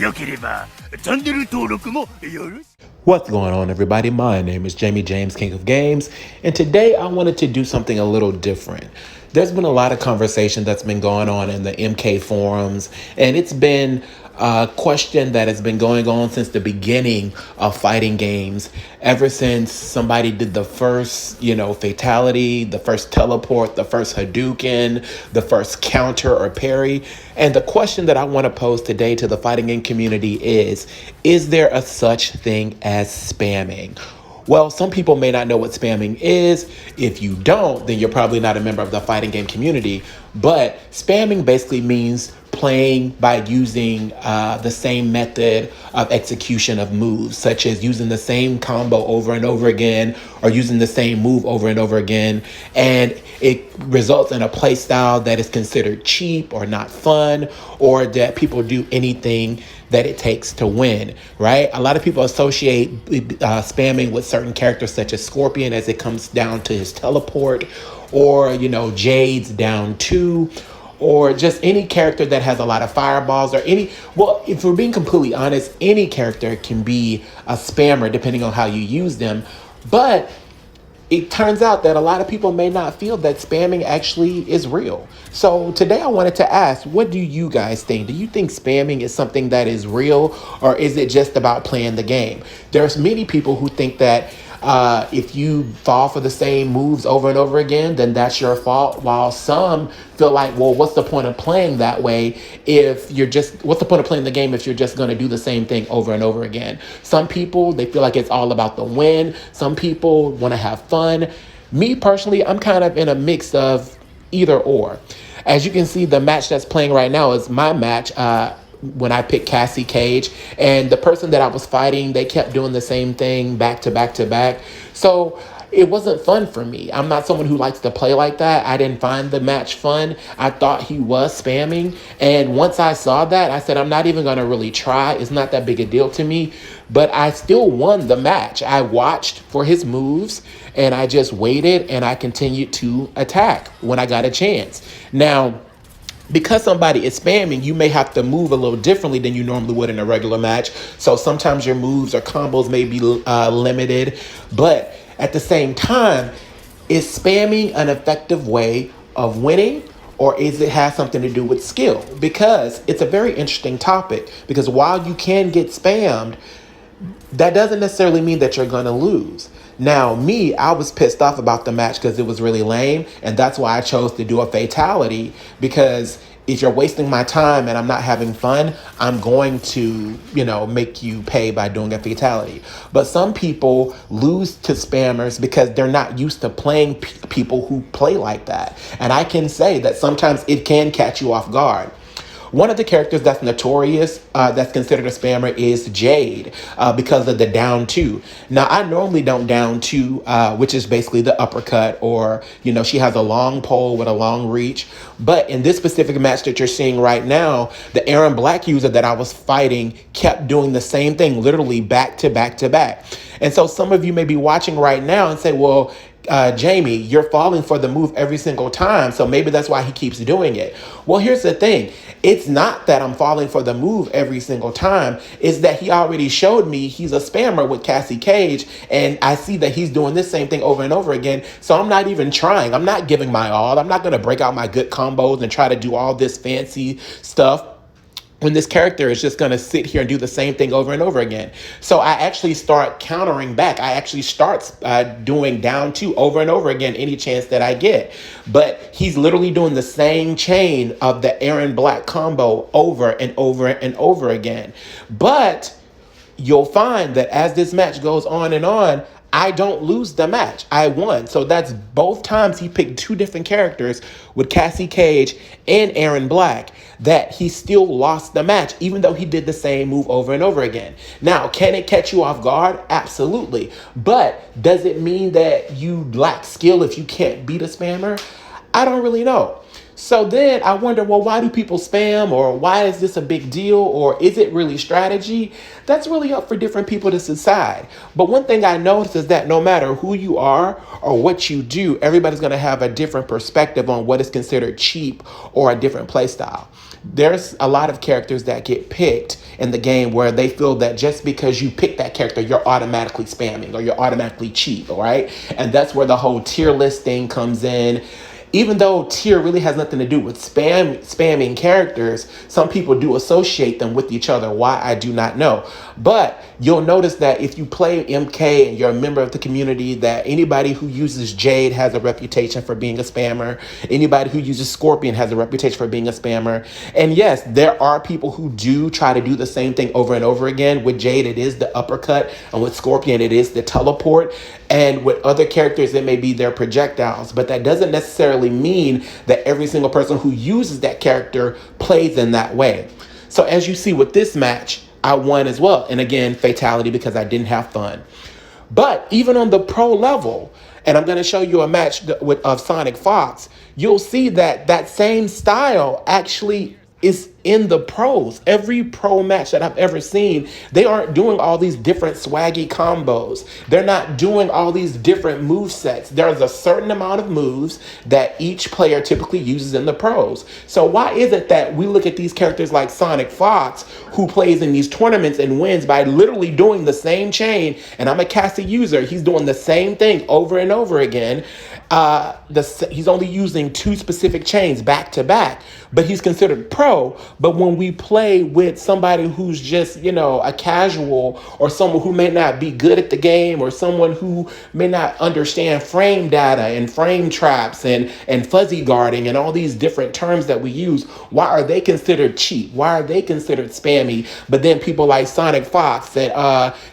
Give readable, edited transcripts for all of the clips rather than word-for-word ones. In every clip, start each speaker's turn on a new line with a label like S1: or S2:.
S1: よければチャンネル登録もよろしく。
S2: What's going on, everybody? My name is Jamie James, King of Games, and today I wanted to do something a little different. There's been a lot of conversation that's been going on in the MK forums, and it's been a question that has been going on since the beginning of fighting games, ever since somebody did the first, fatality, the first teleport, the first Hadouken, the first counter or parry. And the question that I want to pose today to the fighting game community is there a such thing as spamming? Well, some people may not know what spamming is. If you don't, then you're probably not a member of the fighting game community. But spamming basically means playing by using the same method of execution of moves, such as using the same combo over and over again, or using the same move over and over again. And it results in a play style that is considered cheap or not fun, or that people do anything that it takes to win, right? A lot of people associate spamming with certain characters such as Scorpion as it comes down to his teleport, or, Jade's down 2, or just any character that has a lot of fireballs, or if we're being completely honest, any character can be a spammer depending on how you use them. But it turns out that a lot of people may not feel that spamming actually is real. So today I wanted to ask, what do you guys think? Do you think spamming is something that is real, or is it just about playing the game? There's many people who think that if you fall for the same moves over and over again, then that's your fault. While some feel like, well, what's the point of playing that way what's the point of playing the game if you're just going to do the same thing over and over again? Some people, they feel like it's all about the win. Some people want to have fun. Me personally, I'm kind of in a mix of either or. As you can see, the match that's playing right now is my match. When I picked Cassie Cage, and the person that I was fighting, they kept doing the same thing back to back to back. So it wasn't fun for me. I'm not someone who likes to play like that. I didn't find the match fun. I thought he was spamming. And once I saw that, I said, I'm not even going to really try. It's not that big a deal to me. But I still won the match. I watched for his moves, and I just waited, and I continued to attack when I got a chance. Now, because somebody is spamming, you may have to move a little differently than you normally would in a regular match. So sometimes your moves or combos may be limited. But at the same time, is spamming an effective way of winning, or is it have something to do with skill? Because it's a very interesting topic. Because while you can get spammed, that doesn't necessarily mean that you're going to lose. Now, I was pissed off about the match because it was really lame. And that's why I chose to do a fatality, because if you're wasting my time and I'm not having fun, I'm going to, make you pay by doing a fatality. But some people lose to spammers because they're not used to playing people who play like that. And I can say that sometimes it can catch you off guard. One of the characters that's notorious, that's considered a spammer, is Jade, because of the down 2. Now, I normally don't down 2, which is basically the uppercut, or, she has a long pole with a long reach. But in this specific match that you're seeing right now, the Aaron Black user that I was fighting kept doing the same thing, literally back to back to back. And so some of you may be watching right now and say, well, Jamie, you're falling for the move every single time, so maybe that's why he keeps doing it. Well, here's the thing. It's not that I'm falling for the move every single time. It's that he already showed me he's a spammer with Cassie Cage, and I see that he's doing this same thing over and over again, so I'm not even trying. I'm not giving my all. I'm not going to break out my good combos and try to do all this fancy stuff when this character is just going to sit here and do the same thing over and over again. So I actually start countering back. I actually start doing down 2 over and over again any chance that I get. But he's literally doing the same chain of the Aaron Black combo over and over and over again. But you'll find that as this match goes on and on, I don't lose the match. I won. So that's both times he picked 2 different characters with Cassie Cage and Aaron Black, that he still lost the match, even though he did the same move over and over again. Now, can it catch you off guard? Absolutely. But does it mean that you lack skill if you can't beat a spammer? I don't really know. So then I wonder, well, why do people spam, or why is this a big deal, or is it really strategy? That's really up for different people to decide. But one thing I noticed is that no matter who you are or what you do, everybody's going to have a different perspective on what is considered cheap or a different play style. There's a lot of characters that get picked in the game where they feel that just because you pick that character, you're automatically spamming or you're automatically cheap, all right? And that's where the whole tier list thing comes in. Even though tier really has nothing to do with spamming characters, some people do associate them with each other. Why, I do not know. But you'll notice that if you play MK and you're a member of the community, that anybody who uses Jade has a reputation for being a spammer. Anybody who uses Scorpion has a reputation for being a spammer. And yes, there are people who do try to do the same thing over and over again. With Jade, it is the uppercut, and with Scorpion, it is the teleport. And with other characters, it may be their projectiles, but that doesn't necessarily mean that every single person who uses that character plays in that way. So as you see with this match, I won as well. And again, fatality because I didn't have fun. But even on the pro level, and I'm going to show you a match of Sonic Fox, you'll see that that same style actually is in the pros. Every pro match that I've ever seen, they aren't doing all these different swaggy combos. They're not doing all these different move sets. There's a certain amount of moves that each player typically uses in the pros. So why is it that we look at these characters like Sonic Fox, who plays in these tournaments and wins by literally doing the same chain, and I'm a Cassie user, he's doing the same thing over and over again. He's only using 2 specific chains back to back, but he's considered pro. But when we play with somebody who's just, a casual, or someone who may not be good at the game, or someone who may not understand frame data and frame traps and fuzzy guarding and all these different terms that we use, why are they considered cheap? Why are they considered spammy? But then people like Sonic Fox and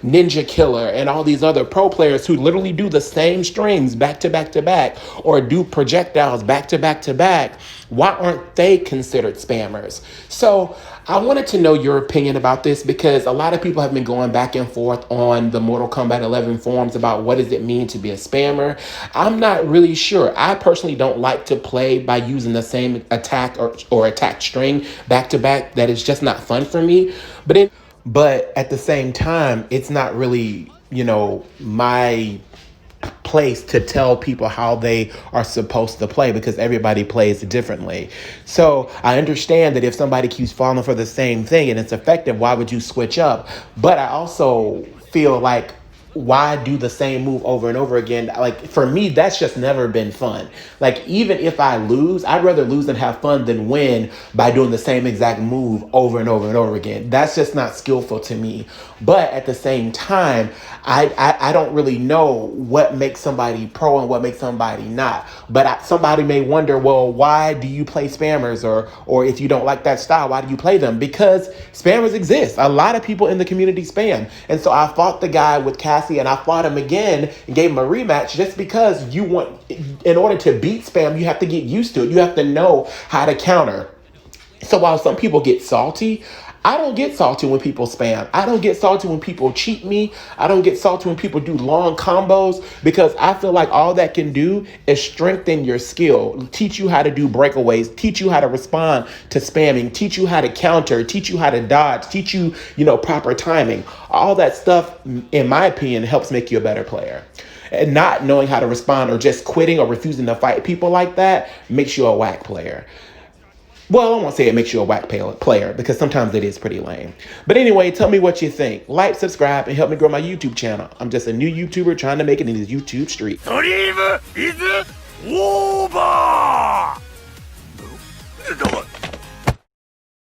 S2: Ninja Killer and all these other pro players who literally do the same strings back to back to back, or do projectiles back to back to back, why aren't they considered spammers? So I wanted to know your opinion about this, because a lot of people have been going back and forth on the Mortal Kombat 11 forums about what does it mean to be a spammer. I'm not really sure. I personally don't like to play by using the same attack or attack string back to back. That is just not fun for me. But at the same time, it's not really, my place to tell people how they are supposed to play, because everybody plays differently. So I understand that if somebody keeps falling for the same thing and it's effective, why would you switch up? But I also feel like, why do the same move over and over again? Like, for me, that's just never been fun. Like, even if I lose, I'd rather lose and have fun than win by doing the same exact move over and over and over again. That's just not skillful to me. But at the same time, I don't really know what makes somebody pro and what makes somebody not. But somebody may wonder, well, why do you play spammers? Or if you don't like that style, why do you play them? Because spammers exist. A lot of people in the community spam. And so I fought the guy with Cassie, and I fought him again and gave him a rematch, just because in order to beat spam, you have to get used to it. You have to know how to counter. So while some people get salty, I don't get salty when people spam. I don't get salty when people cheat me. I don't get salty when people do long combos, because I feel like all that can do is strengthen your skill, teach you how to do breakaways, teach you how to respond to spamming, teach you how to counter, teach you how to dodge, teach you, proper timing. All that stuff, in my opinion, helps make you a better player. And not knowing how to respond, or just quitting or refusing to fight people like that, makes you a whack player. Well, I won't say it makes you a whack player, because sometimes it is pretty lame. But anyway, tell me what you think. Like, subscribe, and help me grow my YouTube channel. I'm just a new YouTuber trying to make it in these YouTube streets.
S1: Dream is over!